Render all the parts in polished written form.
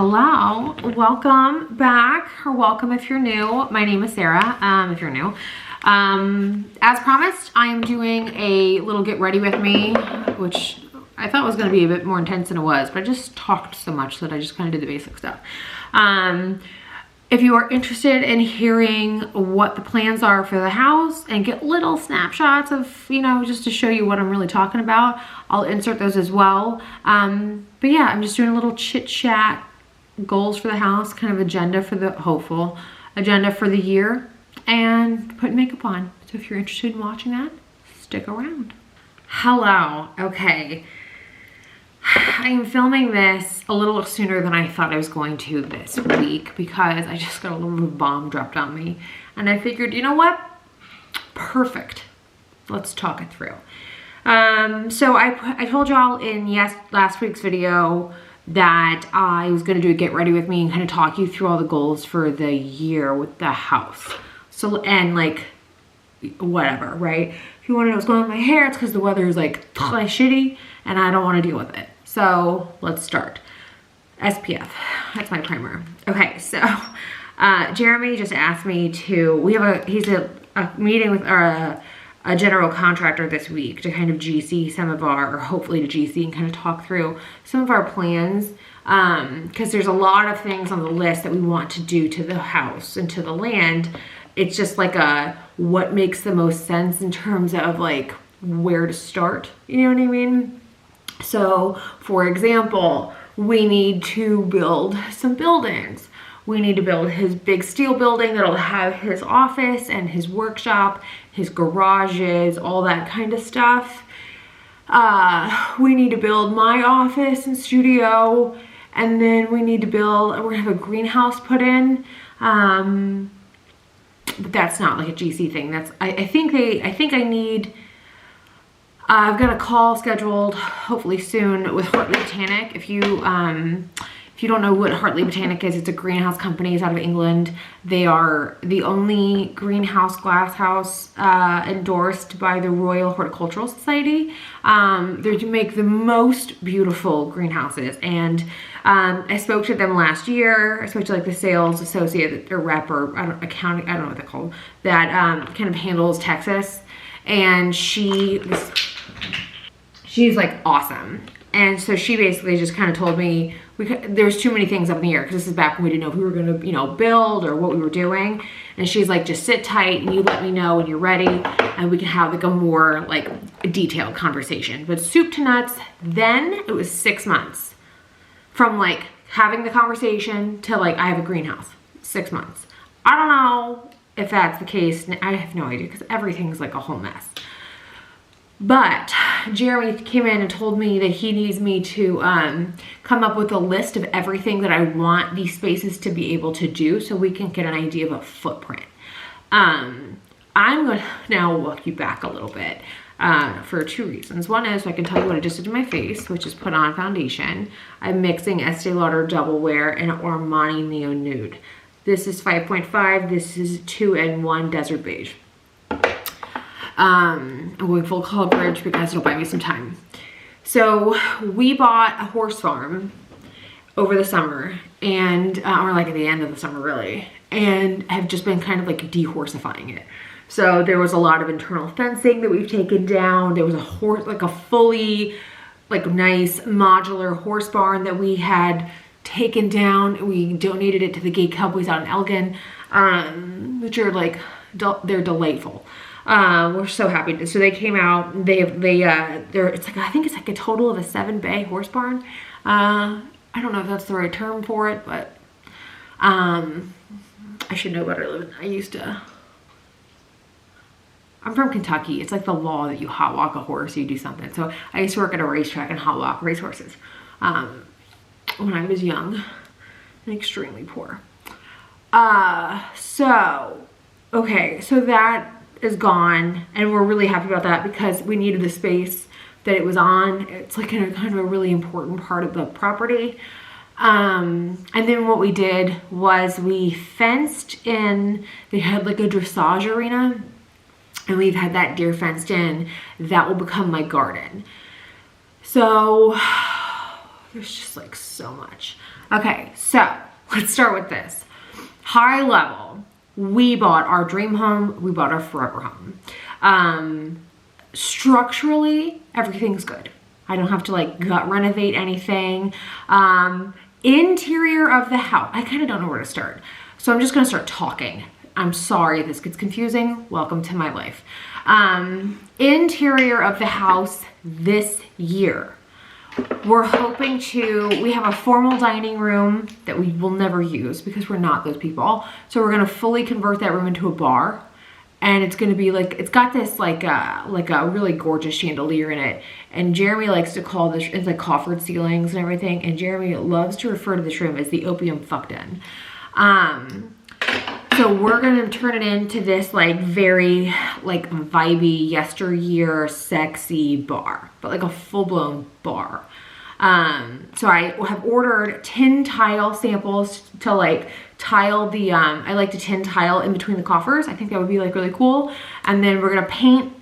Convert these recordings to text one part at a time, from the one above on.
Hello, welcome back, or welcome if you're new. My name is Sarah, if you're new. As promised, I am doing a little get ready with me, which I thought was going to be a bit more intense than it was, but I just talked so much that I just kind of did the basic stuff. If you are interested in hearing what the plans are for the house and get little snapshots of, just to show you what I'm really talking about, I'll insert those as well. But yeah, I'm just doing a little chit chat, goals for the house, kind of agenda for the hopeful agenda for the year, and putting makeup on. So if you're interested in watching that, stick around. Hello, okay. I am filming this a little sooner than I thought I was going to this week because I just got a little bomb dropped on me. And I figured, you know what? Perfect. Let's talk it through. So I told y'all in last week's video that I was going to do a get ready with me and kind of talk you through all the goals for the year with the house. So, and like, whatever, right? If you want to know what's going on with my hair, it's because the weather is like shitty and I don't want to deal with it. So let's start. SPF, that's my primer. Okay, so Jeremy just asked me to, he's a meeting with a general contractor this week to kind of GC some of our, or hopefully to GC and kind of talk through some of our plans. Because there's a lot of things on the list that we want to do to the house and to the land. It's just like what makes the most sense in terms of like where to start, you know what I mean? So for example, we need to build some buildings. We need to build his big steel building that'll have his office and his workshop, his garages, all that kind of stuff. We need to build my office and studio, and then we need to build, we're gonna have a greenhouse put in. But that's not like a GC thing. That's, I think I need, I've got a call scheduled hopefully soon with Hartley Botanic. If you don't know what Hartley Botanic is, it's a greenhouse company. It's out of England. They are the only greenhouse glasshouse endorsed by the Royal Horticultural Society. They make the most beautiful greenhouses. And I spoke to them last year. I spoke to like the sales associate or rep or accounting, I don't know what they're called, that kind of handles Texas. And she's like awesome. And so she basically just kind of told me there's too many things up in the air, because this is back when we didn't know if we were going to, build or what we were doing. And she's like, just sit tight and you let me know when you're ready and we can have like a more like detailed conversation. But soup to nuts, then it was 6 months from like having the conversation to like, I have a greenhouse, 6 months. I don't know if that's the case. I have no idea because everything's like a whole mess. But Jeremy came in and told me that he needs me to come up with a list of everything that I want these spaces to be able to do so we can get an idea of a footprint. I'm going to now walk you back a little bit for two reasons. One is so I can tell you what I just did to my face, which is put on foundation. I'm mixing Estee Lauder Double Wear and Armani Neo Nude. This is 5.5. This is 2-in-1 Desert Beige. I'm going full coverage because it'll buy me some time. So we bought a horse farm over the summer, and or like at the end of the summer really, and have just been kind of like dehorsifying it. So there was a lot of internal fencing that we've taken down. There was a horse, like a fully like nice modular horse barn that we had taken down. We donated it to the Gay Cowboys out in Elgin, which are like, they're delightful. We're so happy. So they came out, it's like, I think it's like a total of a 7-bay horse barn. I don't know if that's the right term for it, but, I should know better. I'm from Kentucky. It's like the law that you hot walk a horse, you do something. So I used to work at a racetrack and hot walk racehorses, when I was young and extremely poor. So that is gone, and we're really happy about that because we needed the space that it was on. It's like kind of a really important part of the property. And then what we did was we fenced in. They had like a dressage arena, and we've had that deer fenced in. That will become my garden. So there's just like so much. Okay, so let's start with this. High level, we bought our dream home, we bought our forever home. Structurally, everything's good. I don't have to like gut renovate anything. Interior of the house, I kind of don't know where to start. So I'm just gonna start talking. I'm sorry if this gets confusing. Welcome to my life. Interior of the house this year. We're hoping we have a formal dining room that we will never use because we're not those people. So we're gonna fully convert that room into a bar. And it's gonna be like, it's got this like a really gorgeous chandelier in it. And Jeremy likes to call this, it's like coffered ceilings and everything. And Jeremy loves to refer to this room as the opium fuck den. So we're gonna turn it into this like very like vibey yesteryear sexy bar, but like a full-blown bar. So I have ordered tin tile samples to like tile the, I like to tin tile in between the coffers. I think that would be like really cool. And then we're gonna paint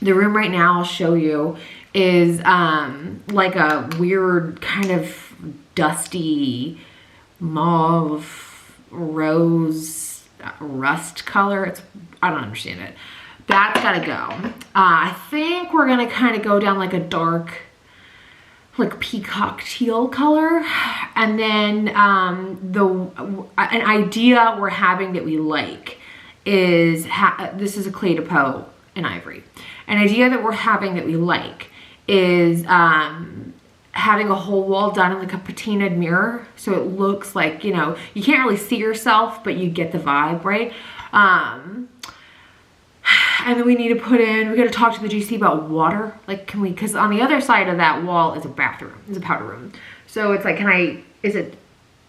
the room right now. I'll show you is like a weird kind of dusty mauve rose rust color. I don't understand it. That's gotta go. I think we're gonna kind of go down like a dark, like peacock teal color. And then an idea we're having that we like is, this is a clé de peau in ivory. An idea that we're having that we like is having a whole wall done in like a patinaed mirror. So it looks like, you know, you can't really see yourself, but you get the vibe, right? And then we need to we gotta talk to the GC about water. Like, can we, because on the other side of that wall is a bathroom, is a powder room. So it's like,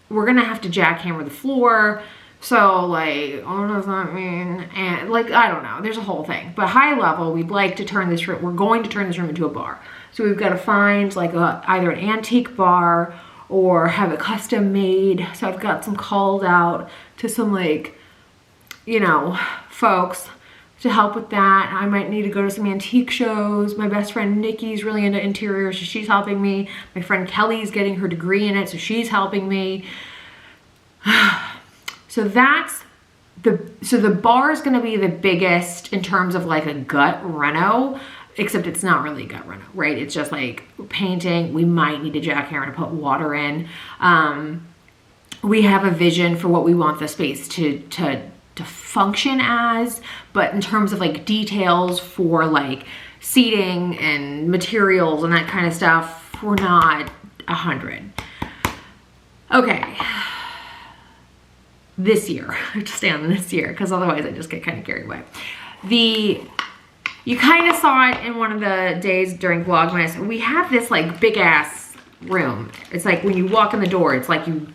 we're gonna have to jackhammer the floor. So like, what does that mean? And like, I don't know, there's a whole thing. But high level, we'd like to turn this room, we're going to turn this room into a bar. So we've got to find like either an antique bar or have it custom made. So I've got some called out to some like, you know, folks to help with that. I might need to go to some antique shows. My best friend Nikki's really into interiors, so she's helping me. My friend Kelly's getting her degree in it, so she's helping me. So the bar is gonna be the biggest in terms of like a gut reno, except it's not really a gut reno, right? It's just like painting. We might need a jackhammer to put water in. We have a vision for what we want the space to function as, but in terms of like details for like seating and materials and that kind of stuff, we're not 100. Okay. This year, I have to stay on this year because otherwise I just get kind of carried away. You kind of saw it in one of the days during Vlogmas. We have this like big ass room. It's like when you walk in the door, it's like you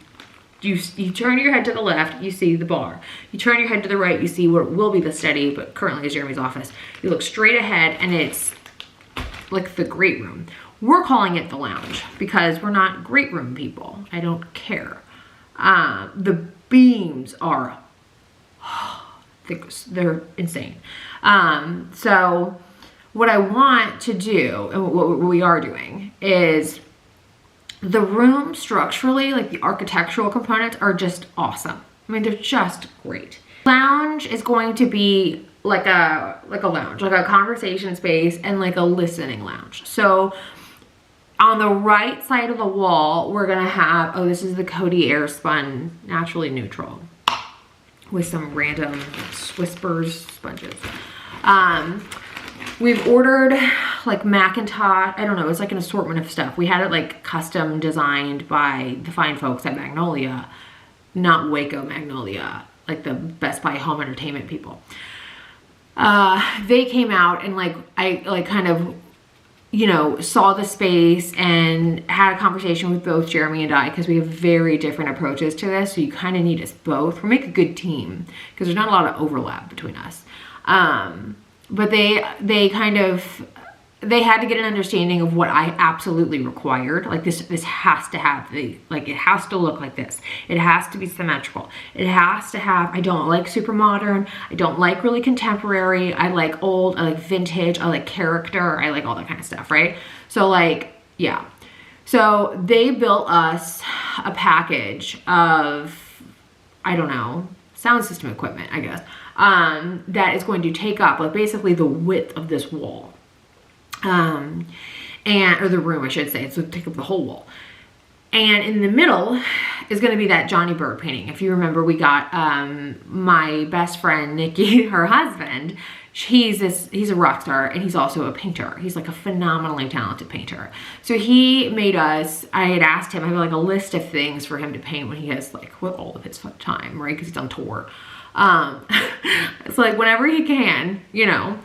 turn your head to the left, you see the bar. You turn your head to the right, you see what will be the study, but currently is Jeremy's office. You look straight ahead and it's like the great room. We're calling it the lounge because we're not great room people. I don't care. The beams are, they're insane. So what I want to do, and what we are doing, is the room structurally, like the architectural components are just awesome. I mean, they're just great. Lounge is going to be like a lounge, like a conversation space and like a listening lounge. So on the right side of the wall, we're gonna have, this is the Coty Airspun Naturally Neutral with some random Whispers sponges. We've ordered like Macintosh, I don't know, it's like an assortment of stuff. We had it like custom designed by the fine folks at Magnolia, not Waco Magnolia, like the Best Buy home entertainment people. They came out and like, I like kind of, you know, saw the space and had a conversation with both Jeremy and I because we have very different approaches to this. So you kind of need us both. We make a good team because there's not a lot of overlap between us. But they kind of, they had to get an understanding of what I absolutely required. Like this has to have it has to look like this. It has to be symmetrical. It has to have, I don't like super modern. I don't like really contemporary. I like old, I like vintage, I like character. I like all that kind of stuff, right? So like, yeah. So they built us a package of, I don't know, sound system equipment, I guess, that is going to take up like basically the width of this wall. Or the room, I should say. So take up the whole wall. And in the middle is going to be that Johnny Bird painting. If you remember, we got my best friend, Nikki, her husband. He's a rock star, and he's also a painter. He's like a phenomenally talented painter. So he made us, I had asked him, I have like a list of things for him to paint when he has like all of his time, right? Because he's on tour. It's like whenever he can, you know.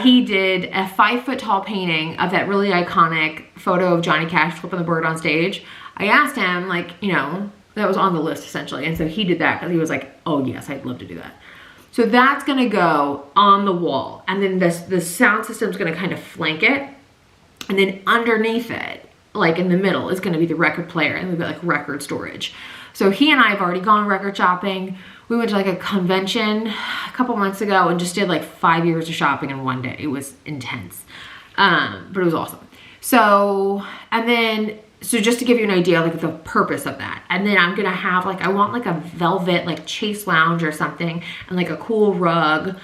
He did a 5-foot tall painting of that really iconic photo of Johnny Cash flipping the bird on stage. I asked him, like, you know, that was on the list essentially. And so he did that because he was like, oh yes, I'd love to do that. So that's gonna go on the wall. And then the sound system's gonna kind of flank it. And then underneath it, like in the middle, is gonna be the record player, and we've got like record storage. So he and I have already gone record shopping. We went to like a convention a couple months ago and just did like 5 years of shopping in one day. It was intense, but it was awesome. So, and then, so just to give you an idea, like the purpose of that. And then I'm gonna have like, I want like a velvet, like Chase lounge or something, and like a cool rug.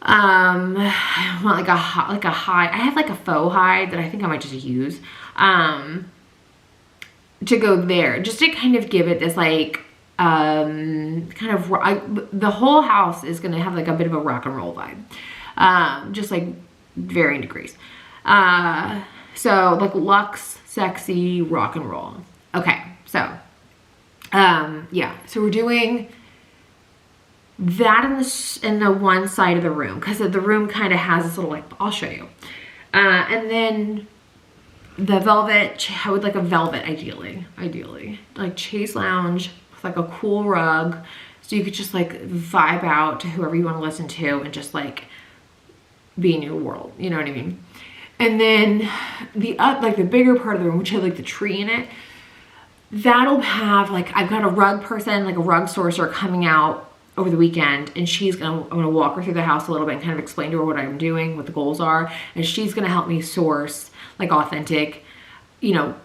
I want like a hide. I have like a faux hide that I think I might just use, to go there, just to kind of give it this like, the whole house is gonna have like a bit of a rock and roll vibe, just like varying degrees. So like luxe, sexy, rock and roll. Okay, so yeah, so we're doing that in the one side of the room, because the room kind of has this little like, I'll show you, and then the velvet, I would like a velvet ideally, like Chase lounge with like a cool rug, so you could just like vibe out to whoever you want to listen to and just like be in your world, you know what I mean? And then like the bigger part of the room, which had like the tree in it, that'll have like, I've got a rug person, like a rug sourcer coming out over the weekend, and I'm gonna walk her through the house a little bit and kind of explain to her what I'm doing, what the goals are, and she's gonna help me source like authentic, you know,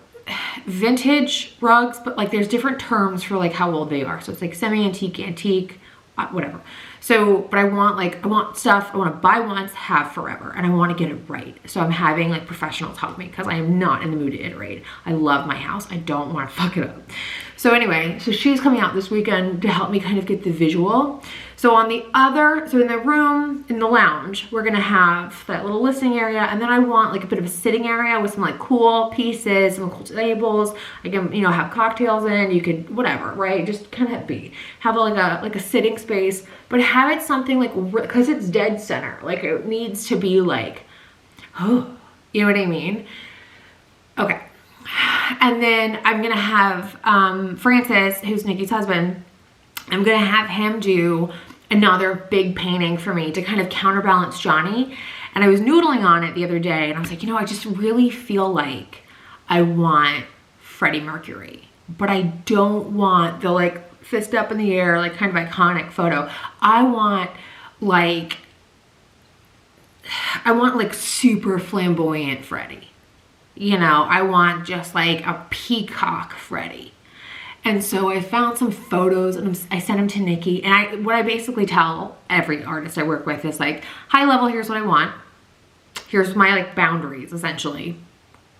vintage rugs, but like there's different terms for like how old they are. So it's like semi-antique, antique, whatever. So, but I want stuff, I want to buy once, have forever, and I want to get it right. So I'm having like professionals help me because I am not in the mood to iterate. I love my house. I don't want to fuck it up. So anyway, so she's coming out this weekend to help me kind of get the visual. So in the room, in the lounge, we're gonna have that little listening area, and then I want like a bit of a sitting area with some like cool pieces, some cool tables. I can, you know, have cocktails in, you could, whatever, right? Just kind of have like a sitting space, but have it something like, because it's dead center, like it needs to be like, oh, you know what I mean? Okay. And then I'm gonna have Francis, who's Nikki's husband, I'm gonna have him do another big painting for me to kind of counterbalance Johnny. And I was noodling on it the other day, and I was like, you know, I just really feel like I want Freddie Mercury, but I don't want the like fist up in the air, like kind of iconic photo. I want like super flamboyant Freddie. You know, I want just like a peacock Freddie. And so I found some photos and I sent them to Nikki. And what I basically tell every artist I work with is like, high level, here's what I want. Here's my like boundaries, essentially.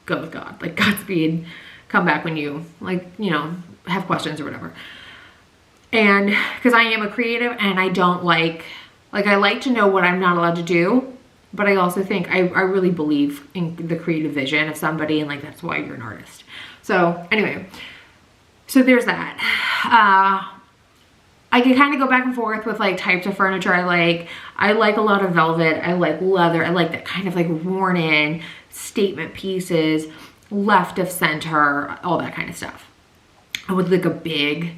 Go with God. Like Godspeed, come back when you like, you know, have questions or whatever. And because I am a creative and I don't like I like to know what I'm not allowed to do. But I also think I really believe in the creative vision of somebody, and like that's why you're an artist. So anyway, so there's that. I can kind of go back and forth with like types of furniture I like. I like a lot of velvet. I like leather. I like that kind of like worn in statement pieces, left of center, all that kind of stuff. I would like a big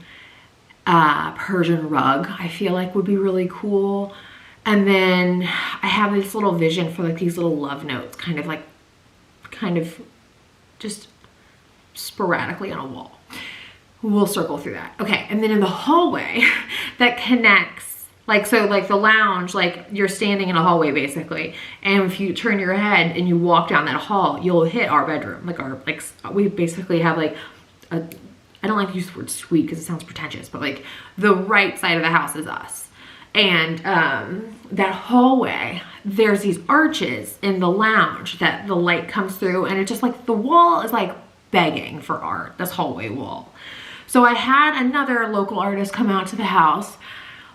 Persian rug, I feel like would be really cool. And then I have this little vision for like these little love notes, kind of just sporadically on a wall. We'll circle through that. Okay, and then in the hallway that connects Like, so like the lounge, like you're standing in a hallway basically. And if you turn your head and you walk down that hall, you'll hit our bedroom. Like we basically have like a, I don't like to use the word suite because it sounds pretentious, but like the right side of the house is us. And that hallway, there's these arches in the lounge that the light comes through, and it's just like the wall is like begging for art, this hallway wall. So I had another local artist come out to the house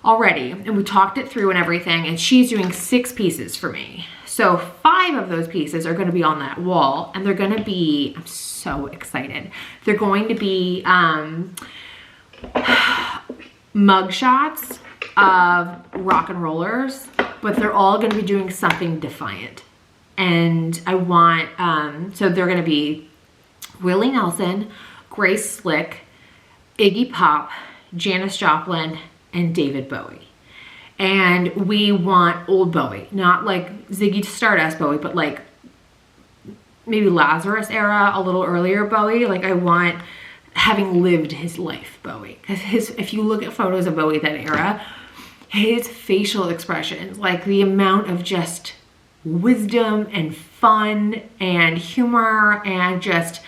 already, and we talked it through and everything, and she's doing 6 pieces for me. So 5 of those pieces are going to be on that wall, and they're going to be, I'm so excited, they're going to be mug shots of rock and rollers, but they're all going to be doing something defiant. And I want, so they're going to be Willie Nelson, Grace Slick, Iggy Pop, Janis Joplin, and David Bowie. And we want old Bowie, not like Ziggy Stardust Bowie, but like maybe Lazarus era, a little earlier Bowie. Like I want having lived his life Bowie. Because if you look at photos of Bowie that era, his facial expressions, like the amount of just wisdom and fun and humor and just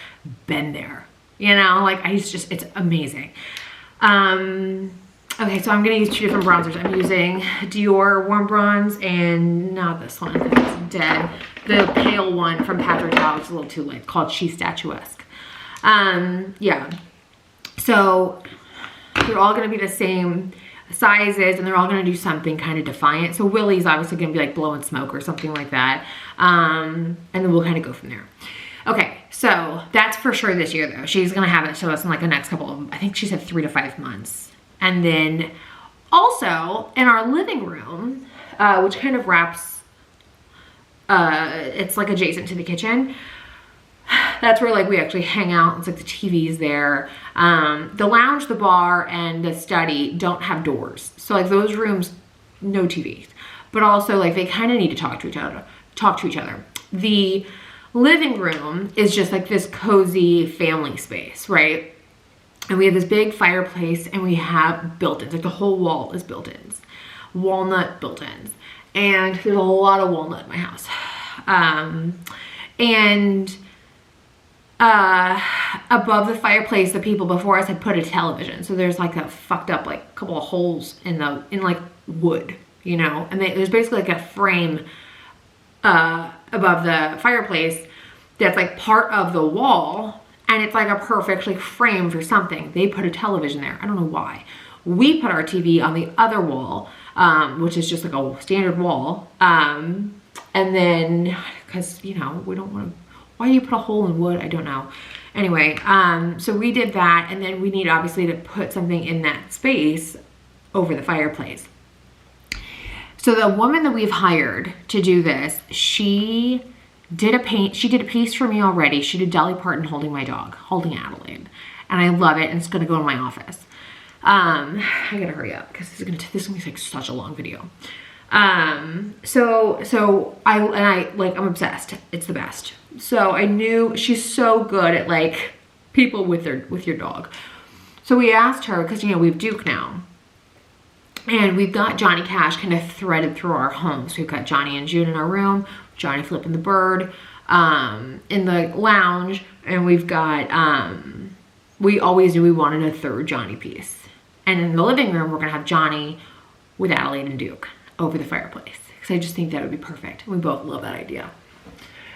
been there, you know, like it's amazing. Okay, so I'm gonna use 2 different bronzers. I'm using Dior Warm Bronze and not this one because it's dead. The pale one from Patrick Howe, it's a little too light, called She's Statuesque. Yeah, so they're all gonna be the same sizes, and they're all gonna do something kind of defiant. So Willie's obviously gonna be like blowing smoke or something like that. And then we'll kind of go from there. Okay, so that's for sure this year though. She's gonna have it to us in like the next couple of, I think she said 3 to 5 months. And then also in our living room, which kind of wraps, it's like adjacent to the kitchen. That's where like we actually hang out. It's like the TV's there. The lounge, the bar, and the study don't have doors. So like those rooms, no TVs. But also like they kind of need to talk to each other. The living room is just like this cozy family space, right? And we have this big fireplace, and we have built-ins. Like the whole wall is built-ins, walnut built-ins. And there's a lot of walnut in my house. Above the fireplace, the people before us had put a television. So there's like a fucked up like couple of holes in like wood, you know? And there's basically like a frame above the fireplace that's like part of the wall. And it's like a perfect like frame for something. They put a television there. I don't know why. We put our TV on the other wall, which is just like a standard wall. And then, because, you know, we don't want to, why do you put a hole in wood? I don't know. Anyway, so we did that. And then we need obviously to put something in that space over the fireplace. So the woman that we've hired to do this, she did a piece for me already. She did Dolly Parton holding my dog, holding Adelaide. And I love it, and it's gonna go in my office. I gotta hurry up because this is gonna be like such a long video. So I'm obsessed. It's the best. So I knew she's so good at like people with your dog. So we asked her, because you know, we have Duke now. And we've got Johnny Cash kind of threaded through our home. So we've got Johnny and June in our room, Johnny flipping the bird in the lounge, and we've got, we always knew we wanted a 3rd Johnny piece. And in the living room, we're gonna have Johnny with Adelaide and Duke over the fireplace. Because I just think that would be perfect. We both love that idea.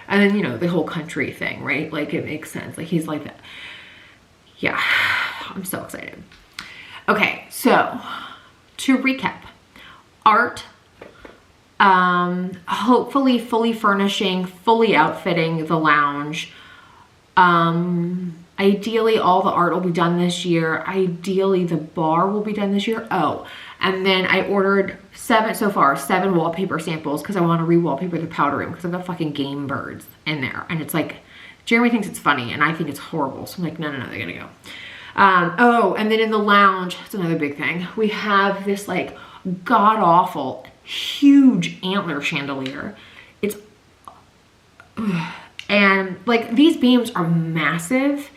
And then, you know, the whole country thing, right? Like it makes sense. Like he's like that. Yeah, I'm so excited. Okay, so to recap, art, hopefully fully furnishing, fully outfitting the lounge. Ideally all the art will be done this year. Ideally the bar will be done this year. Oh, and then I ordered 7 wallpaper samples because I want to re-wallpaper the powder room because I've got fucking game birds in there. And it's like, Jeremy thinks it's funny and I think it's horrible. So I'm like, no, they gotta go. Oh, and then in the lounge, it's another big thing. We have this like god-awful, huge antler chandelier. It's, and like these beams are massive,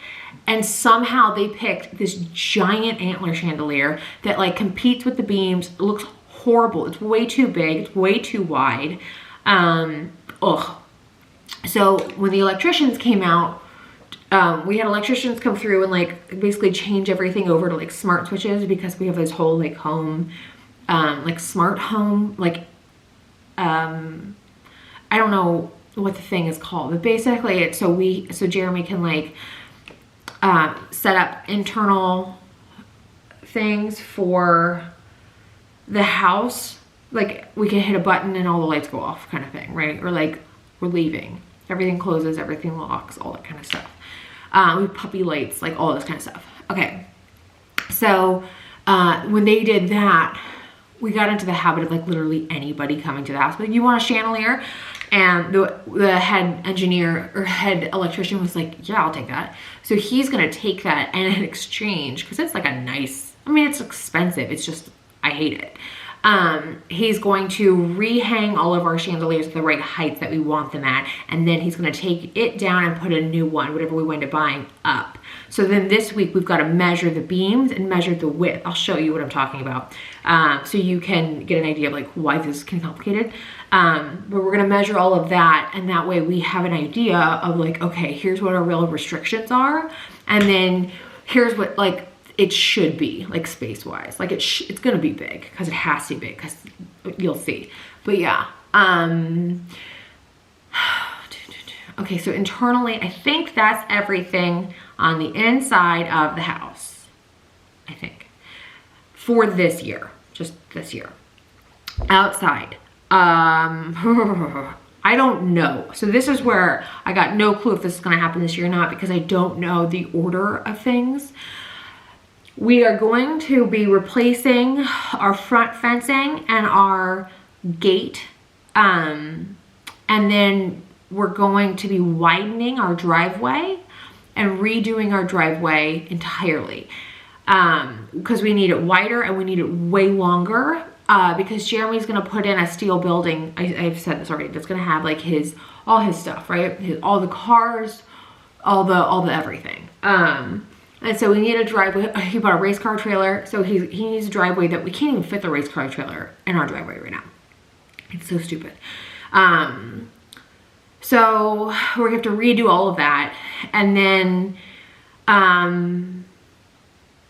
and somehow they picked this giant antler chandelier that like competes with the beams, looks horrible. It's way too big. It's way too wide. Ugh. So when the electricians came out, we had electricians come through and like basically change everything over to like smart switches, because we have this whole like home, like smart home, like, I don't know what the thing is called, but basically it's so Jeremy can like, set up internal things for the house. Like we can hit a button and all the lights go off kind of thing, right? Or like we're leaving, everything closes, everything locks, all that kind of stuff. We have puppy lights, like all this kind of stuff. Okay. So, when they did that, we got into the habit of like literally anybody coming to the house. But you want a chandelier? And the head engineer or head electrician was like, yeah, I'll take that. So he's going to take that, and in exchange, cause it's like a nice, I mean, it's expensive. It's just, I hate it. He's going to rehang all of our chandeliers at the right height that we want them at. And then he's going to take it down and put a new one, whatever we wind up buying, up. So then this week we've got to measure the beams and measure the width. I'll show you what I'm talking about. So you can get an idea of like why this is complicated. But we're going to measure all of that. And that way we have an idea of like, okay, here's what our real restrictions are. And then here's what like, it should be like space wise, like it's gonna be big because it has to be big, because you'll see. But yeah, okay, so internally I think that's everything on the inside of the house, I think, for this year, just this year. Outside, I don't know. So this is where I got no clue if this is gonna happen this year or not, because I don't know the order of things. We are going to be replacing our front fencing and our gate. And then we're going to be widening our driveway and redoing our driveway entirely. Because we need it wider and we need it way longer. Because Jeremy's going to put in a steel building. I've said this already. That's going to have like all his stuff, right? All the cars, all the everything. And so we need a driveway. He bought a race car trailer. So he needs a driveway that we can't even fit the race car trailer in our driveway right now. It's so stupid. So we're gonna have to redo all of that. And then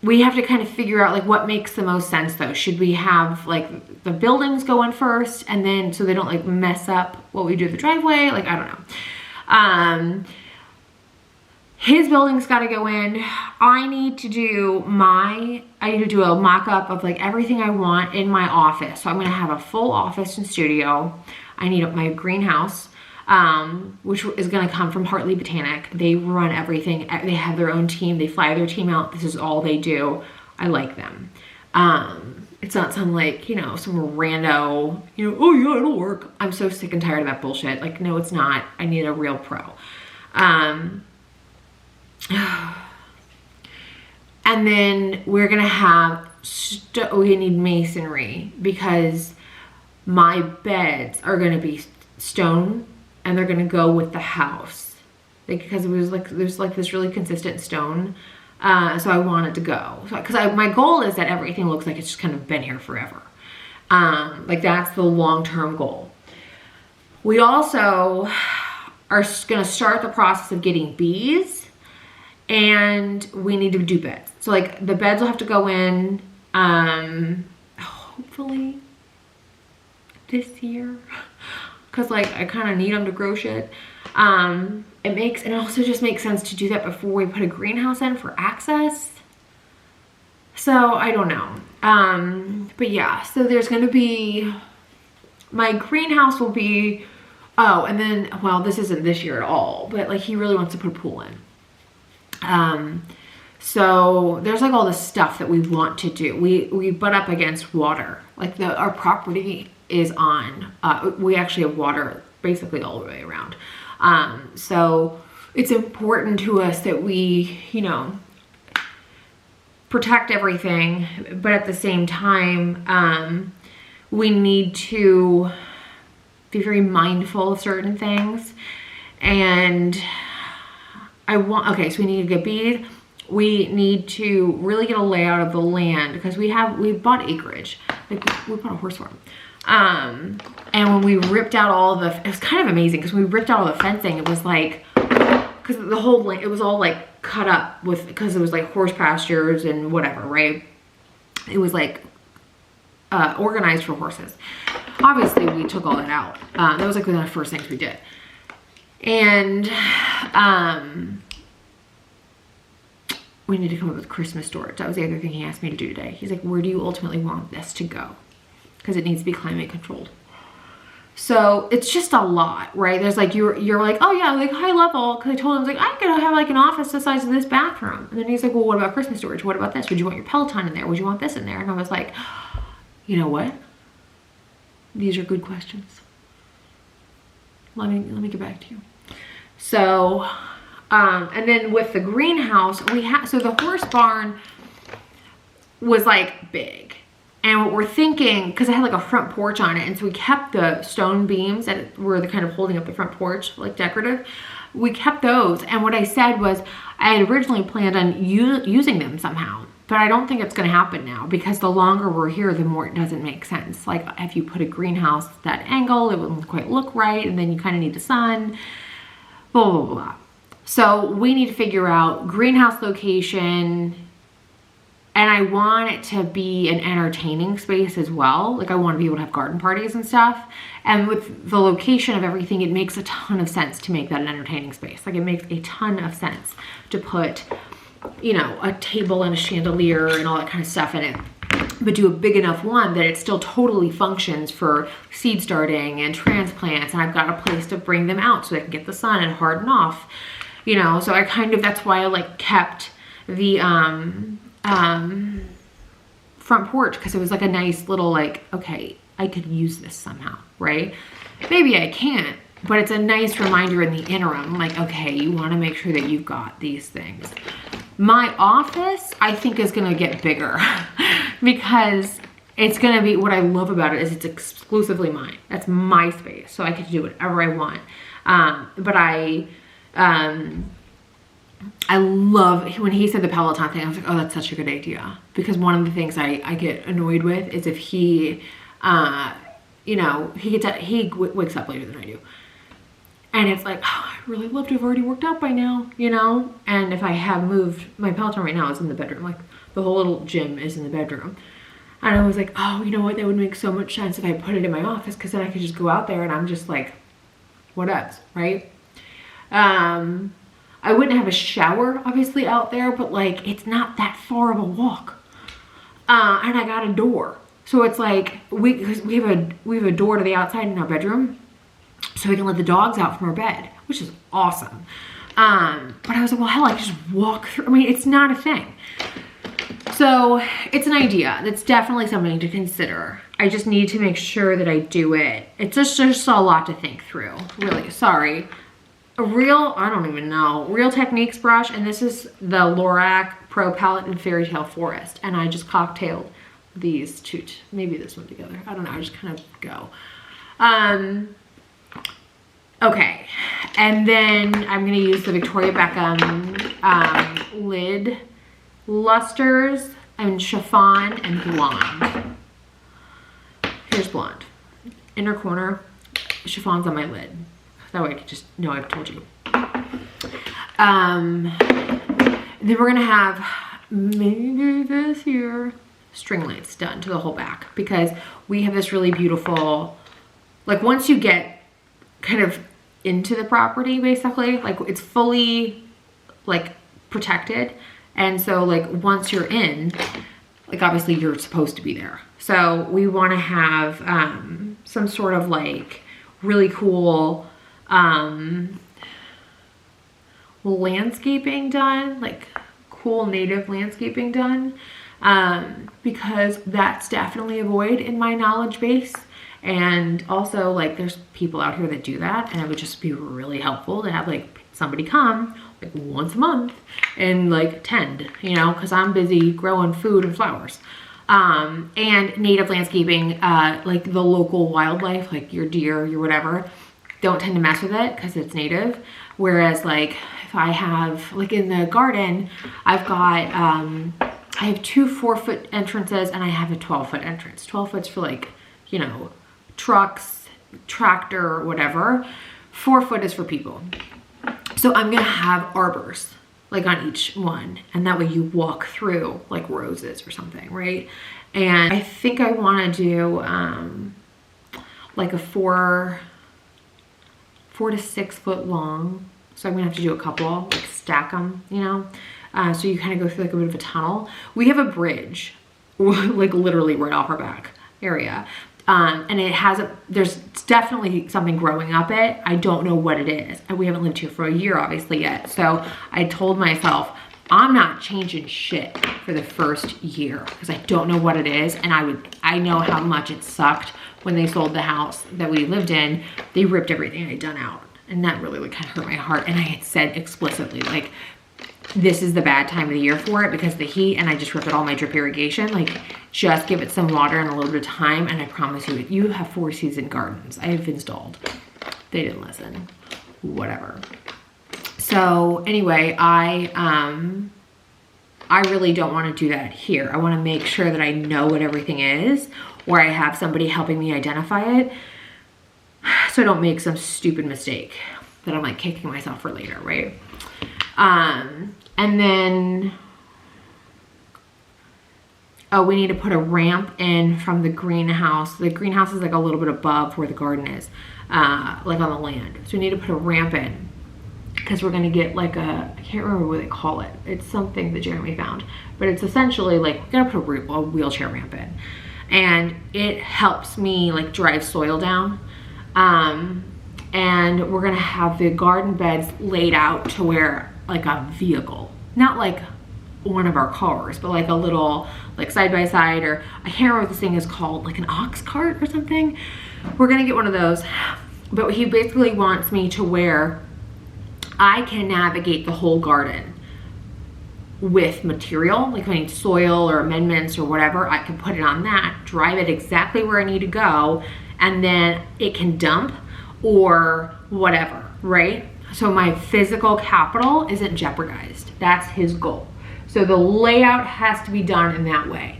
we have to kind of figure out like what makes the most sense though. Should we have like the buildings go in first, and then so they don't like mess up what we do with the driveway? Like, I don't know. His building's got to go in. I need to do a mock-up of like everything I want in my office. So I'm going to have a full office and studio. I need my greenhouse, which is going to come from Hartley Botanic. They run everything. They have their own team. They fly their team out. This is all they do. I like them. It's not some like, you know, some rando, you know, oh yeah, it'll work. I'm so sick and tired of that bullshit. Like, no, it's not. I need a real pro. And then we're gonna have we need masonry, because my beds are gonna be stone and they're gonna go with the house, like, because it was like there's like this really consistent stone, so I want it to go, because my goal is that everything looks like it's just kind of been here forever. Like that's the long-term goal. We also are gonna start the process of getting bees. And we need to do beds. So like the beds will have to go in, hopefully this year. Cause like I kind of need them to grow shit. It also just makes sense to do that before we put a greenhouse in for access. So I don't know. But yeah, so there's going to be, my greenhouse will be, oh, and then, well, this isn't this year at all, but like he really wants to put a pool in. So there's like all this stuff that we want to do. We butt up against water. Like our property is on, we actually have water basically all the way around. So it's important to us that we, you know, protect everything, but at the same time, we need to be very mindful of certain things. And okay, so we need to get bees. we need to really get a layout of the land because we bought acreage. Like we bought a horse farm. And when we ripped out all the, it was kind of amazing because when we ripped out all the fencing, it was like, because the whole land, it was all like cut up with, because it was like horse pastures and whatever, right? It was like organized for horses. Obviously, we took all that out. That was like one of the first things we did. And we need to come up with Christmas storage. That was the other thing he asked me to do today. He's like, where do you ultimately want this to go? Because it needs to be climate controlled. So it's just a lot, right? There's like, you're like, oh yeah, like high level. Because I told him, I was like, I'm going to have like an office the size of this bathroom. And then he's like, well, what about Christmas storage? What about this? Would you want your Peloton in there? Would you want this in there? And I was like, you know what? These are good questions. Let me get back to you. So, and then with the greenhouse, so the horse barn was like big. And what we're thinking, because it had like a front porch on it, and so we kept the stone beams that were the kind of holding up the front porch, like decorative. We kept those. And what I said was, I had originally planned on using them somehow, but I don't think it's going to happen now because the longer we're here, the more it doesn't make sense. Like if you put a greenhouse at that angle, it wouldn't quite look right, and then you kind of need the sun, blah, blah, blah. So we need to figure out greenhouse location, and I want it to be an entertaining space as well. Like I want to be able to have garden parties and stuff. And with the location of everything, it makes a ton of sense to make that an entertaining space. Like it makes a ton of sense to put, you know, a table and a chandelier and all that kind of stuff in it. But do a big enough one that it still totally functions for seed starting and transplants. And I've got a place to bring them out so they can get the sun and harden off. You know, so I kind of, that's why I like kept the, front porch, because it was like a nice little like, okay, I could use this somehow, right? Maybe I can't, but it's a nice reminder in the interim, like, okay, you want to make sure that you've got these things. My office, I think, is going to get bigger because it's going to be, what I love about it is it's exclusively mine. That's my space, so I get to do whatever I want. But I love, when he said the Peloton thing, I was like, oh, that's such a good idea. Because one of the things I get annoyed with is if he, you know, he wakes up later than I do. And it's like, oh, I really love to have already worked out by now, you know? And if I have moved, my Peloton right now is in the bedroom. Like the whole little gym is in the bedroom. And I was like, oh, you know what? That would make so much sense if I put it in my office, because then I could just go out there and I'm just like, what else, right? I wouldn't have a shower, obviously, out there, but like, it's not that far of a walk. And I got a door. So it's like, we have a door to the outside in our bedroom, so we can let the dogs out from our bed, which is awesome. But I was like, well, hell, I can just walk through. I mean, it's not a thing. So it's an idea. That's definitely something to consider. I just need to make sure that I do it. It's just a lot to think through, really. Sorry. A real, I don't even know, Real Techniques brush, and this is the Lorac Pro Palette in Fairy Tale Forest, and I just cocktailed these two, maybe this one together. I don't know, I just kind of go. Okay, and then I'm gonna use the Victoria Beckham lid lusters and chiffon and blonde. Here's blonde. Inner corner, chiffon's on my lid. That way I can just know I've told you. Then we're gonna have, maybe this year, string lights done to the whole back, because we have this really beautiful, like once you get kind of into the property, basically, like it's fully like protected. And so like once you're in, like obviously you're supposed to be there. So we wanna have some sort of like really cool landscaping done, like cool native landscaping done, because that's definitely a void in my knowledge base. And also like there's people out here that do that, and it would just be really helpful to have like somebody come like once a month and like tend, you know, because I'm busy growing food and flowers. And native landscaping, like the local wildlife, like your deer, your whatever, don't tend to mess with it because it's native. Whereas like if So I have, like in the garden, I've got, I have 2 4-foot entrances and I have a 12-foot entrance. 12 foot's for like, you know, trucks, tractor, whatever. 4 foot is for people. So I'm gonna have arbors like on each one, and that way you walk through like roses or something, right? And I think I want to do like a 4 to 6 foot long. So I'm gonna have to do a couple, like stack them, you know? So you kind of go through like a bit of a tunnel. We have a bridge, like literally right off our back area. And it has there's definitely something growing up it. I don't know what it is. And we haven't lived here for a year obviously yet. So I told myself, I'm not changing shit for the first year because I don't know what it is. And I know how much it sucked when they sold the house that we lived in. They ripped everything I'd done out. And that really like kind of hurt my heart. And I had said explicitly, like, this is the bad time of the year for it because of the heat, and I just ripped out all my drip irrigation. Like, just give it some water and a little bit of time, and I promise you, you have 4 season gardens. I have installed. They didn't listen. Whatever. So anyway, I really don't want to do that here. I want to make sure that I know what everything is, or I have somebody helping me identify it, so I don't make some stupid mistake that I'm like kicking myself for later, right? And then, oh, we need to put a ramp in from the greenhouse. The greenhouse is like a little bit above where the garden is, like on the land. So we need to put a ramp in because we're going to get like I can't remember what they call it. It's something that Jeremy found, but it's essentially like, we're going to put a wheelchair ramp in, and it helps me like drive soil down. And we're going to have the garden beds laid out to where like a vehicle, not like one of our cars, but like a little like side by side, or I can't remember what this thing is called, like an ox cart or something. We're gonna get one of those, but he basically wants me to where I can navigate the whole garden with material, like if I need soil or amendments or whatever, I can put it on that, drive it exactly where I need to go, and then it can dump or whatever, right? So my physical capital isn't jeopardized. That's his goal. So the layout has to be done in that way.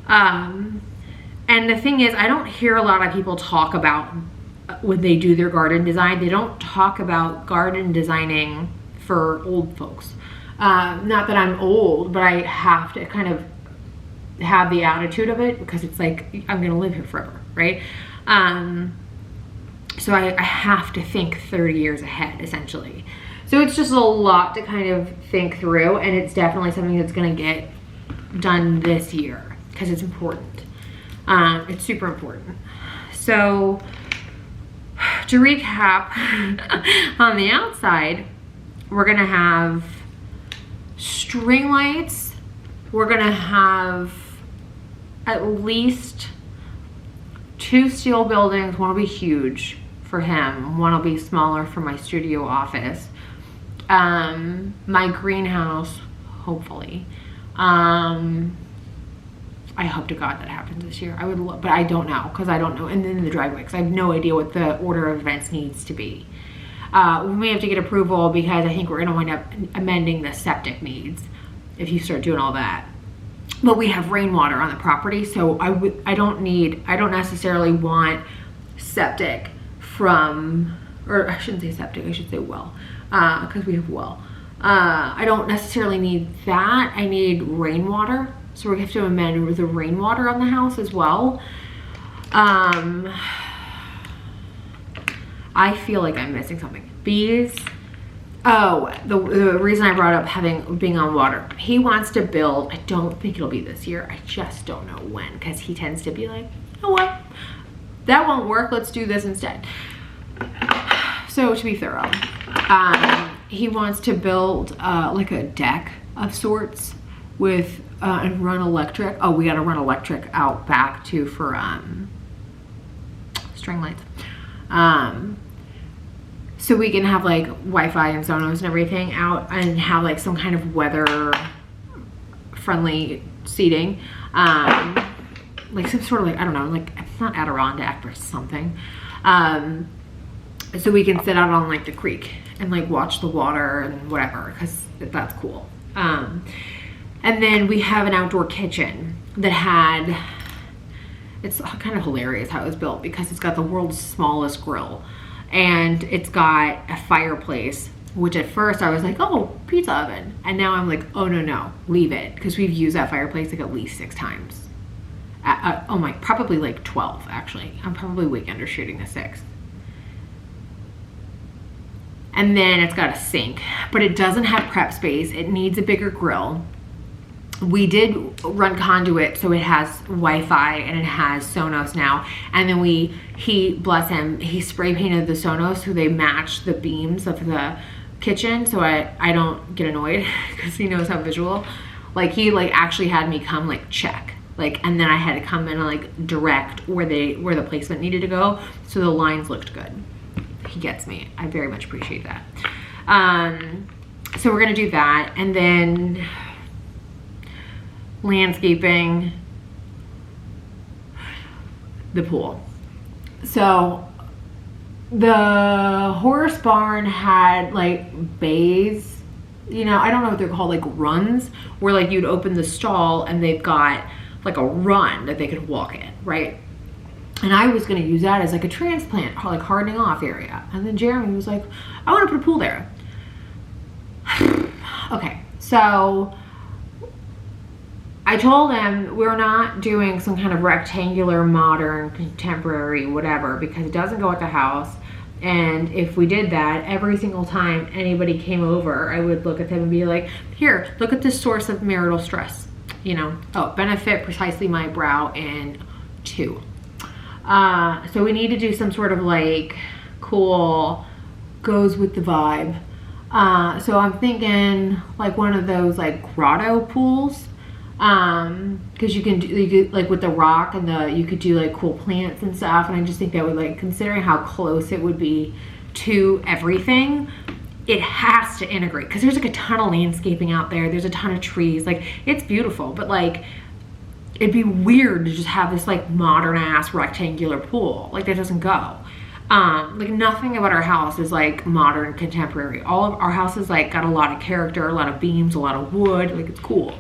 And the thing is, I don't hear a lot of people talk about when they do their garden design, they don't talk about garden designing for old folks. Not that I'm old, but I have to kind of have the attitude of it because it's like, I'm gonna live here forever, right? So I have to think 30 years ahead, essentially. So it's just a lot to kind of think through, and it's definitely something that's gonna get done this year because it's important. It's super important. So to recap, on the outside, we're gonna have string lights. We're gonna have at least 2 steel buildings. One will be huge for him. One will be smaller for my studio office. My greenhouse, hopefully. I hope to God that happens this year. I would love, but I don't know because I don't know. And then the driveway, because I have no idea what the order of events needs to be. We may have to get approval because I think we're going to wind up amending the septic needs if you start doing all that. But we have rainwater on the property, so I don't necessarily want septic from, or I shouldn't say septic, I should say well, because we have well. I don't necessarily need that. I need rainwater. So we're going to have to amend with the rainwater on the house as well. I feel like I'm missing something. Bees. Oh, the reason I brought up being on water. He wants to build, I don't think it'll be this year. I just don't know when, because he tends to be like, you know what? That won't work. Let's do this instead. So to be thorough, he wants to build like a deck of sorts with and run electric. Oh, we got to run electric out back too for string lights. So we can have like Wi-Fi and Sonos and everything out and have like some kind of weather friendly seating. Like some sort of like, I don't know, like it's not Adirondack but something. So we can sit out on like the creek and like watch the water and whatever, because that's cool. And then we have an outdoor kitchen that had, it's kind of hilarious how it was built, because it's got the world's smallest grill, and it's got a fireplace, which at first I was like, oh, pizza oven. And now I'm like, oh no, leave it. Because we've used that fireplace like at least 6 times. Oh my, probably like 12 actually. I'm probably way undershooting the 6. And then it's got a sink, but it doesn't have prep space. It needs a bigger grill. We did run conduit, so it has Wi-Fi and it has Sonos now. And then he, bless him, he spray painted the Sonos so they match the beams of the kitchen, so I don't get annoyed, because he knows how visual. Like, he like actually had me come like check, like, and then I had to come in and like direct where the placement needed to go, so the lines looked good. He gets me. I very much appreciate that. So we're gonna do that, and then landscaping, the pool. So the horse barn had like bays, you know, I don't know what they're called, like runs, where like you'd open the stall and they've got like a run that they could walk in, right? And I was gonna use that as like a transplant, like hardening off area. And then Jeremy was like, I wanna put a pool there. Okay, so I told him we're not doing some kind of rectangular, modern, contemporary, whatever, because it doesn't go at the house. And if we did that, every single time anybody came over, I would look at them and be like, here, look at this source of marital stress. You know, oh, benefit precisely my brow in 2. So we need to do some sort of like cool, goes with the vibe. So I'm thinking like one of those like grotto pools. Because you could like with the rock and you could do like cool plants and stuff, and I just think that would, like, considering how close it would be to everything, it has to integrate, because there's like a ton of landscaping out there, there's a ton of trees, like it's beautiful, but like it'd be weird to just have this like modern ass rectangular pool. Like, that doesn't go. Like, nothing about our house is like modern, contemporary. All of our house is like got a lot of character, a lot of beams, a lot of wood, like it's cool.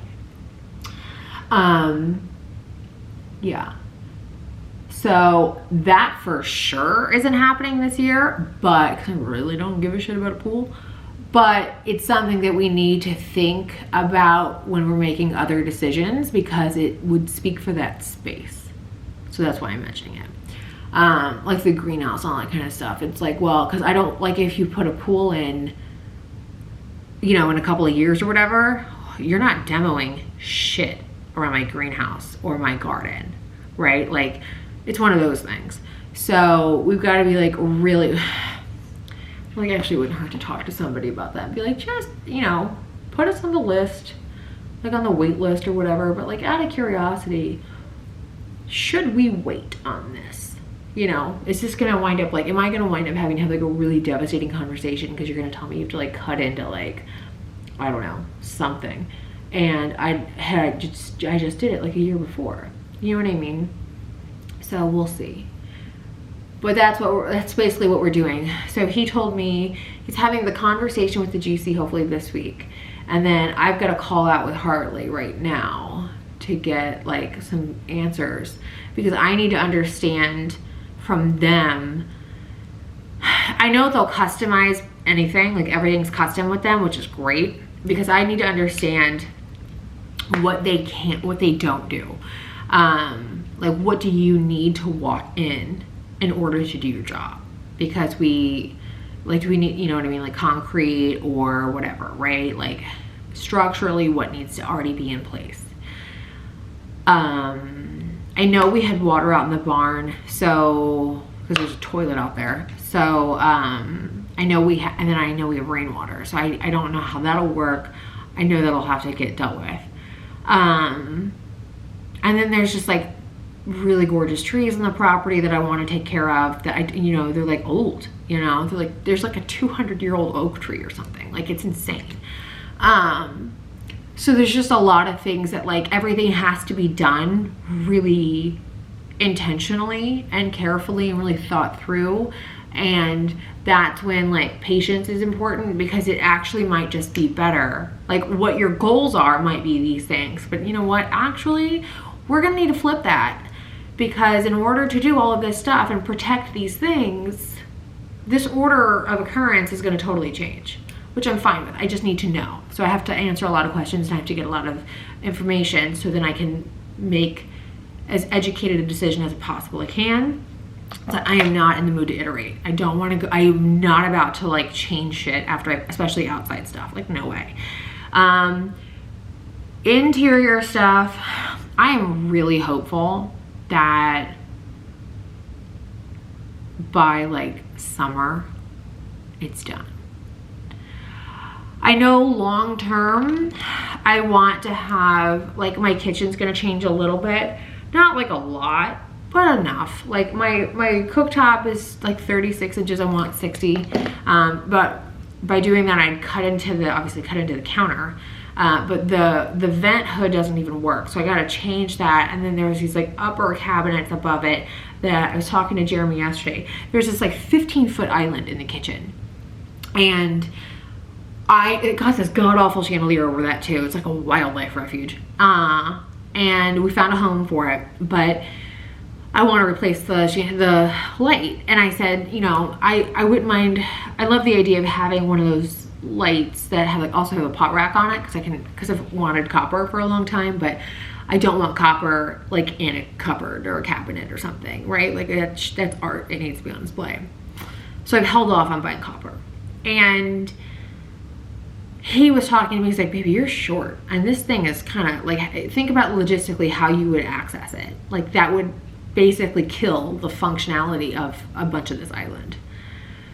Yeah, so that for sure isn't happening this year, but 'cause I really don't give a shit about a pool, but it's something that we need to think about when we're making other decisions, because it would speak for that space. So that's why I'm mentioning it. Like the greenhouse, all that kind of stuff. It's like, well, because I don't like, if you put a pool in, you know, in a couple of years or whatever, you're not demoing shit around my greenhouse or my garden, right? Like, it's one of those things. So we've got to be like really, like, actually it wouldn't hurt to talk to somebody about that. Be like, just, you know, put us on the list, like on the wait list or whatever, but like, out of curiosity, should we wait on this? You know, is this gonna wind up like, am I gonna wind up having to have like a really devastating conversation because you're gonna tell me you have to like cut into like, I don't know, something. And I just did it like a year before. You know what I mean? So we'll see. But that's basically what we're doing. So he told me he's having the conversation with the GC hopefully this week. And then I've got a call out with Hartley right now to get like some answers, because I need to understand from them. I know they'll customize anything, like everything's custom with them, which is great, because I need to understand what they can, what they don't do. Like, what do you need to walk in order to do your job? Because we, like, do we need, you know what I mean, like concrete or whatever, right? Like, structurally, what needs to already be in place. I know we had water out in the barn, so, because there's a toilet out there. So, I know and then I know we have rainwater, so I don't know how that'll work. I know that'll have to get dealt with. And then there's just like really gorgeous trees on the property that I want to take care of, that you know, they're like old, you know, they're like, there's like a 200-year-old oak tree or something, like it's insane. So there's just a lot of things that, like, everything has to be done really intentionally and carefully and really thought through. And that's when like patience is important, because it actually might just be better. Like what your goals are might be these things, but you know what, actually we're gonna need to flip that, because in order to do all of this stuff and protect these things, this order of occurrence is gonna totally change, which I'm fine with. I just need to know. So I have to answer a lot of questions and I have to get a lot of information so then I can make as educated a decision as possible I can. But I am not in the mood to iterate. I don't want to go, I am not about to like change shit after especially outside stuff, like no way. Interior stuff, I am really hopeful that by like summer, it's done. I know long term, I want to have, like my kitchen's gonna change a little bit, not like a lot, but enough. Like my cooktop is like 36 inches, I want 60. But by doing that, I'd obviously cut into the counter. But the vent hood doesn't even work. So I gotta change that. And then there's these like upper cabinets above it that I was talking to Jeremy yesterday. There's this like 15-foot island in the kitchen. And it got this god-awful chandelier over that too. It's like a wildlife refuge. And we found a home for it, but I want to replace the light. And I said, you know, I wouldn't mind. I love the idea of having one of those lights that also have a pot rack on it, because I've wanted copper for a long time, but I don't want copper like in a cupboard or a cabinet or something, right? Like that's art. It needs to be on display. So I've held off on buying copper. And he was talking to me, he's like, baby, you're short. And this thing is kind of like, think about logistically how you would access it. Like that would basically kill the functionality of a bunch of this island.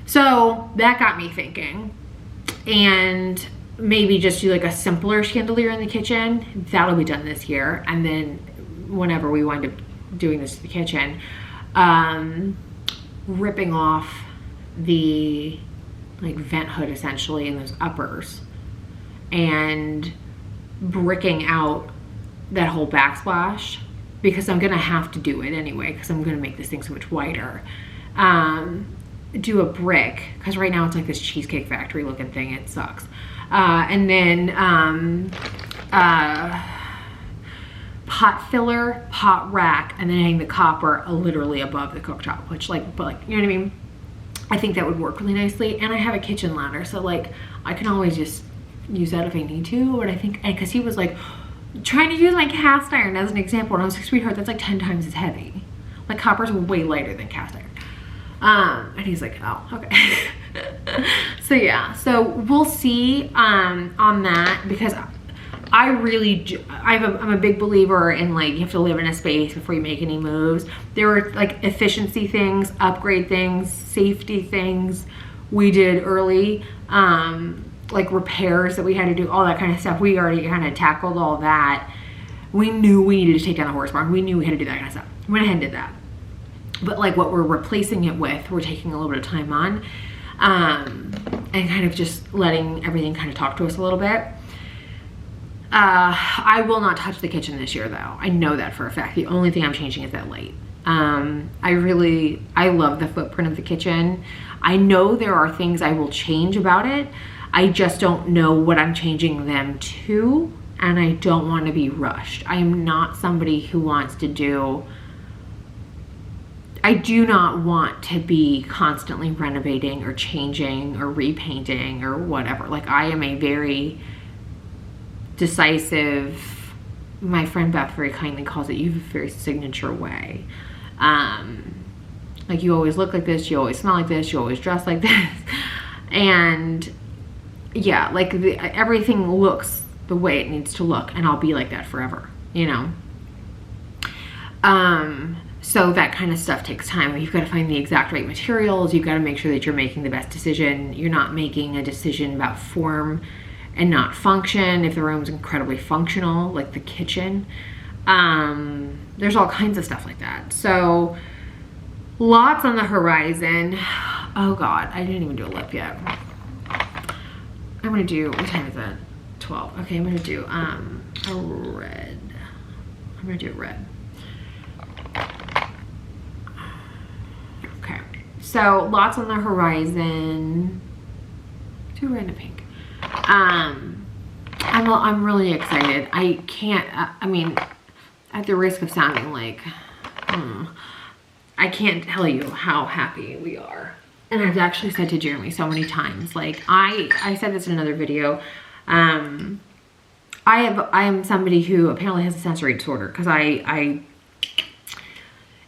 So that got me thinking, and maybe just do like a simpler chandelier in the kitchen. That'll be done this year. And then whenever we wind up doing this to the kitchen, ripping off the like vent hood essentially in those uppers and bricking out that whole backsplash, because I'm gonna have to do it anyway, because I'm gonna make this thing so much wider. Do a brick, because right now it's like this Cheesecake Factory looking thing. It sucks. And then pot filler, pot rack, and then hang the copper literally above the cooktop, which but you know what I mean? I think that would work really nicely. And I have a kitchen ladder, so like I can always just use that if I need to. But I think, because he was like trying to use my cast iron as an example, and I was like, sweetheart, that's like 10 times as heavy. Like copper's way lighter than cast iron. And he's like, oh, okay. So yeah, so we'll see on that, because I'm a big believer in like, you have to live in a space before you make any moves. There were like efficiency things, upgrade things, safety things we did early, like repairs that we had to do, all that kind of stuff. We already kind of tackled all that. We knew we needed to take down the horse barn. We knew we had to do that kind of stuff. We went ahead and did that. But like what we're replacing it with, we're taking a little bit of time on, and kind of just letting everything kind of talk to us a little bit. I will not touch the kitchen this year though. I know that for a fact. The only thing I'm changing is that light. I love the footprint of the kitchen. I know there are things I will change about it. I just don't know what I'm changing them to, and I don't want to be rushed. I am not somebody who wants to do, I do not want to be constantly renovating or changing or repainting or whatever. Like I am a very decisive, my friend Beth very kindly calls it, you have a very signature way. Like you always look like this, you always smell like this, you always dress like this. And yeah, like everything looks the way it needs to look, and I'll be like that forever, you know? So that kind of stuff takes time. You've got to find the exact right materials. You've got to make sure that you're making the best decision. You're not making a decision about form and not function. If the room's incredibly functional, like the kitchen, there's all kinds of stuff like that. So lots on the horizon. Oh God, I didn't even do a lip yet. I'm gonna do, what time is it? 12. Okay, I'm gonna do a red. I'm gonna do a red. Okay, So lots on the horizon. Too red and pink. I'm really excited. I can't, I mean, at the risk of sounding like, I can't tell you how happy we are. And I've actually said to Jeremy so many times, like I said this in another video, I am somebody who apparently has a sensory disorder, because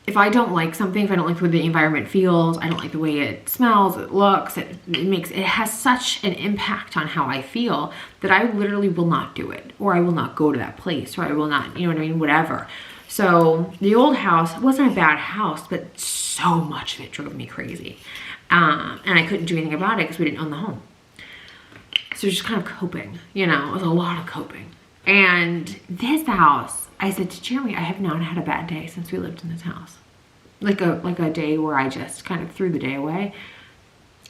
if I don't like something, if I don't like the way the environment feels, I don't like the way it smells, it looks, it has such an impact on how I feel that I literally will not do it, or I will not go to that place, or I will not, you know what I mean, whatever. So the old house wasn't a bad house, but so much of it drove me crazy. And I couldn't do anything about it because we didn't own the home. So just kind of coping, you know, it was a lot of coping. And this house, I said to Jeremy, I have not had a bad day since we lived in this house. Like a day where I just kind of threw the day away.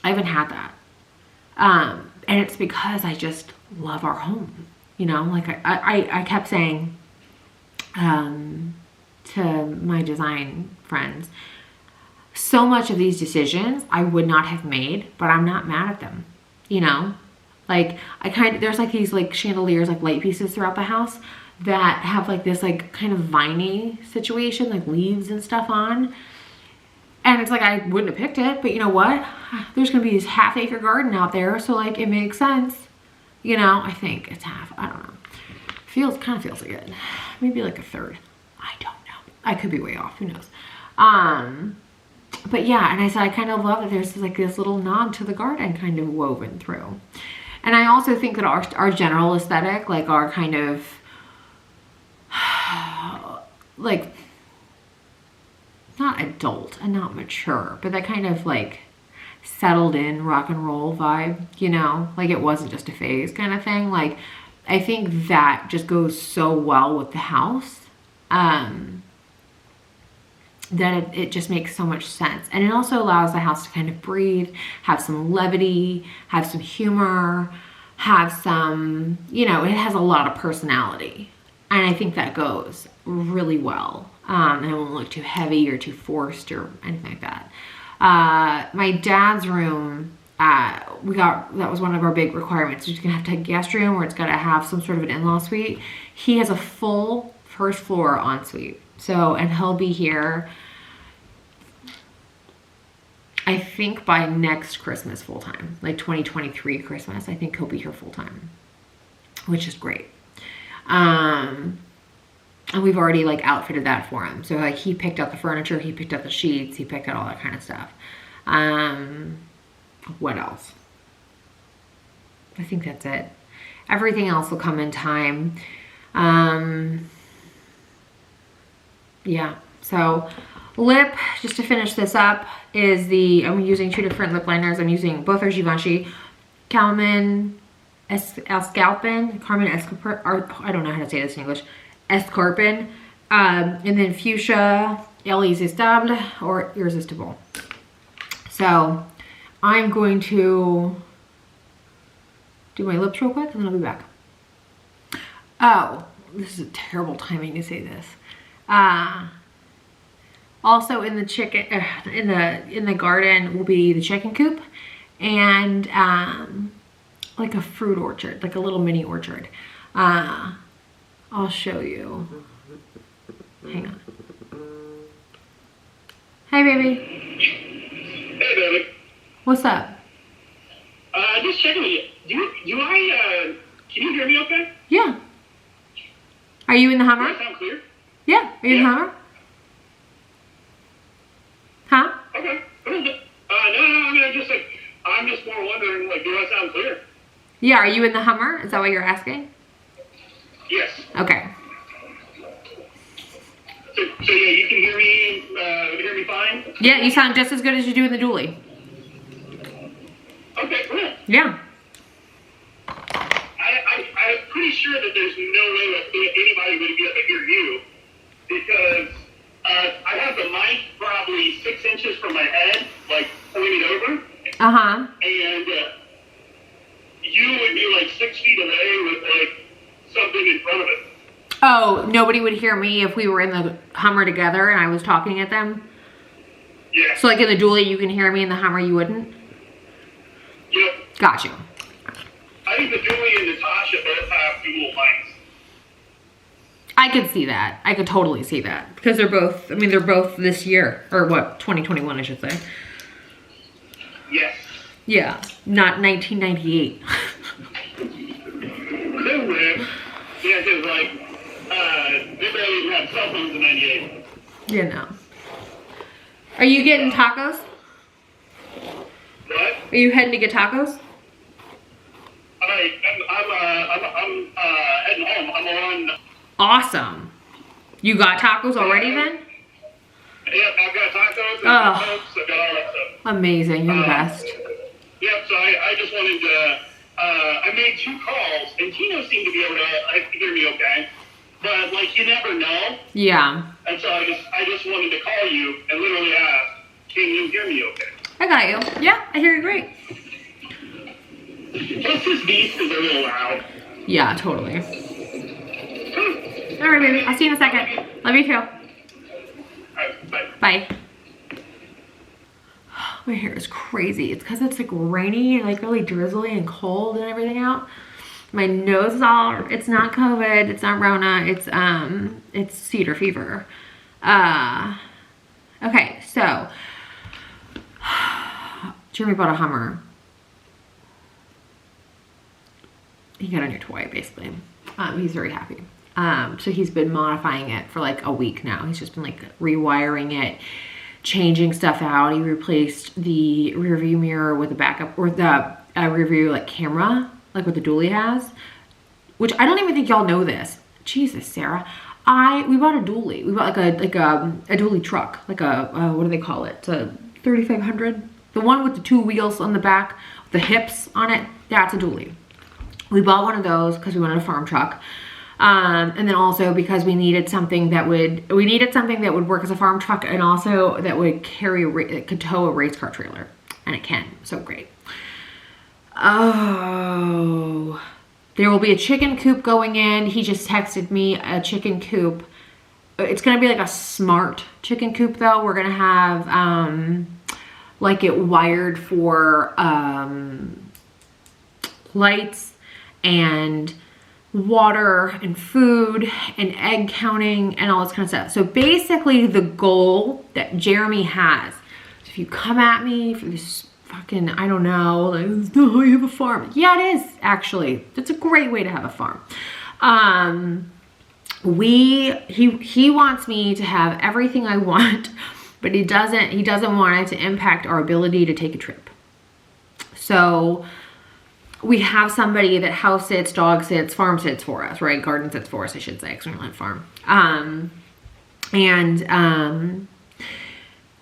I haven't had that. And it's because I just love our home. You know, like I kept saying to my design friends, so much of these decisions I would not have made, but I'm not mad at them, you know? Like there's like these like chandeliers, like light pieces throughout the house that have like this like kind of viney situation, like leaves and stuff on. And it's like, I wouldn't have picked it, but you know what? There's gonna be this half-acre garden out there, so like it makes sense. You know, I think it's half, I don't know. Kind of feels like it. Maybe like a third. I don't know. I could be way off, who knows? But yeah, and I said I kind of love that there's like this little nod to the garden kind of woven through. And I also think that our general aesthetic, like our kind of like not adult and not mature, but that kind of like settled in rock and roll vibe, you know, like it wasn't just a phase kind of thing. Like I think that just goes so well with the house. That it just makes so much sense. And it also allows the house to kind of breathe, have some levity, have some humor, have some, you know, it has a lot of personality. And I think that goes really well. And it won't look too heavy or too forced or anything like that. My dad's room, that was one of our big requirements. He's gonna have to have a guest room where it's gotta have some sort of an in-law suite. He has a full first floor ensuite. So, and he'll be here, I think by next Christmas full time, like 2023 Christmas, I think he'll be here full time, which is great. And we've already like outfitted that for him. So like he picked out the furniture, he picked out the sheets, he picked out all that kind of stuff. What else? I think that's it. Everything else will come in time. Yeah, so lip, just to finish this up, is I'm using two different lip liners. I'm using, both are Givenchy, Carmen Escarpin, I don't know how to say this in English, Escarpin, and then Fuchsia Irresistible, or Irresistible. So I'm going to do my lips real quick and then I'll be back. Oh, this is a terrible timing to say this. Also in the chicken, in the garden will be the chicken coop and like a fruit orchard, like a little mini orchard. I'll show you. Hang on. Hey, baby. Hey, baby. What's up? Just checking with you. Can you hear me okay? Yeah. Are you in the Hummer? Does that sound clear? Yeah. Are you in the Hummer? Huh? Okay. No, I mean, I'm just more wondering, like, do I sound clear? Yeah, are you in the Hummer? Is that what you're asking? Yes. Okay. So yeah, you can hear me fine? Yeah, you sound just as good as you do in the dually. Okay, cool. Yeah. I'm pretty sure that there's no way that anybody would be able to hear you because I have the mic probably 6 inches from my head, like pointed over. Uh-huh. And you would be like 6 feet away with like something in front of it. Oh, nobody would hear me if we were in the Hummer together and I was talking at them? Yeah. So like in the dually you can hear me, in the Hummer you wouldn't? Yep. Got you. I think the Julie and Natasha both have dual mics. I could see that. I could totally see that. Because they're both, I mean, they're both this year. Or what, 2021 I should say. Yes. Yeah, not 1998. They were. Yeah, because like, they barely even had cell phones in 98. You know. Are you getting tacos? What? Are you heading to get tacos? I'm heading home. I'm on. Awesome. You got tacos already then? Yep, I've got tacos and Oh. I've got all that stuff. Amazing, you're the best. Yep, so I just wanted to, I made 2 calls, and Tino seemed to be able to hear me okay. But, like, you never know. Yeah. And so I just wanted to call you and literally ask, can you hear me okay? I got you. Yeah, I hear you great. Plus, this beast is a little loud. Yeah, totally. All right, baby. I'll see you in a second. Love you too. All right, bye. Bye. My hair is crazy. It's because it's like rainy and like really drizzly and cold and everything out. My nose is all, it's not COVID, it's not Rona, it's cedar fever. Okay, so Jeremy bought a Hummer. He got a new toy, basically. He's very happy. So he's been modifying it for like a week now. He's just been like rewiring it, changing stuff out. He replaced the rear view mirror with a backup, or the rear view like camera, like what the dually has, which I don't even think y'all know this. Jesus, Sarah. We bought a dually. We bought like a dually truck, like a what do they call it? It's a 3500. The one with the 2 wheels on the back, the hips on it. That's a dually. We bought one of those because we wanted a farm truck. And then also because we needed something that would work as a farm truck, and also that would it could tow a race car trailer, and it can. So great. Oh, there will be a chicken coop going in. He just texted me a chicken coop. It's gonna be like a smart chicken coop though. We're gonna have like it wired for lights and water and food and egg counting and all this kind of stuff. So basically the goal that Jeremy has, so if you come at me for this fucking, I don't know, like, oh, you have a farm. Yeah, it is actually. That's a great way to have a farm. He wants me to have everything I want, but he doesn't want it to impact our ability to take a trip. So we have somebody that house sits, dog sits, farm sits for us, right? Garden sits for us, I should say, because we don't have farm.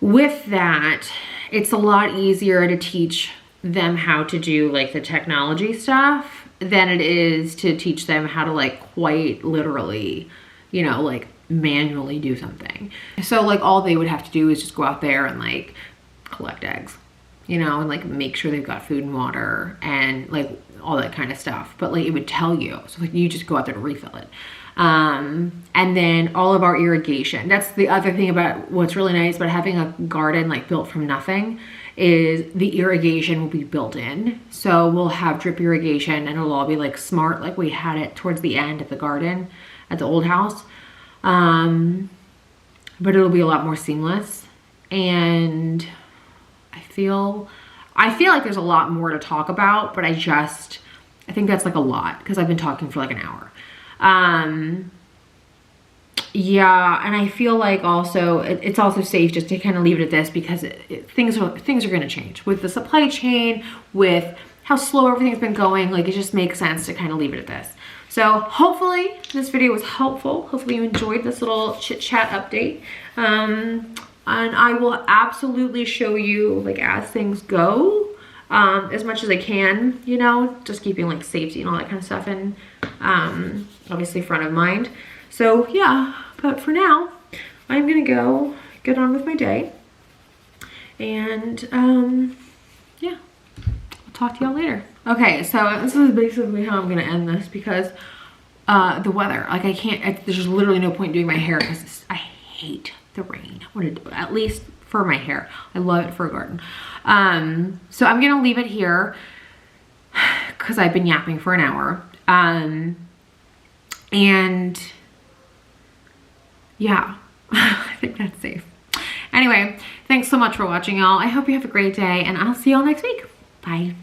With that, it's a lot easier to teach them how to do like the technology stuff than it is to teach them how to like quite literally, you know, like manually do something. So like all they would have to do is just go out there and like collect eggs, you know, and like make sure they've got food and water and like all that kind of stuff. But like it would tell you, so like you just go out there to refill it. And then all of our irrigation. That's the other thing about what's really nice about having a garden like built from nothing, is the irrigation will be built in. So we'll have drip irrigation and it'll all be like smart, like we had it towards the end of the garden at the old house. But it'll be a lot more seamless. And I feel like there's a lot more to talk about, but I think that's like a lot because I've been talking for like an hour. Yeah, and I feel like also it's also safe just to kind of leave it at this, because things are going to change with the supply chain, with how slow everything's been going. Like it just makes sense to kind of leave it at this. So hopefully this video was helpful. Hopefully you enjoyed this little chit chat update. And I will absolutely show you like as things go, as much as I can, you know, just keeping like safety and all that kind of stuff in, obviously front of mind. So yeah, but for now, I'm gonna go get on with my day. And yeah, I'll talk to y'all later. Okay, so this is basically how I'm gonna end this, because the weather, like there's just literally no point doing my hair because I hate the rain. I want to at least for my hair. I love it for a garden. So I'm gonna leave it here because I've been yapping for an hour. And yeah, I think that's safe. Anyway, thanks so much for watching, y'all. I hope you have a great day, and I'll see y'all next week. Bye.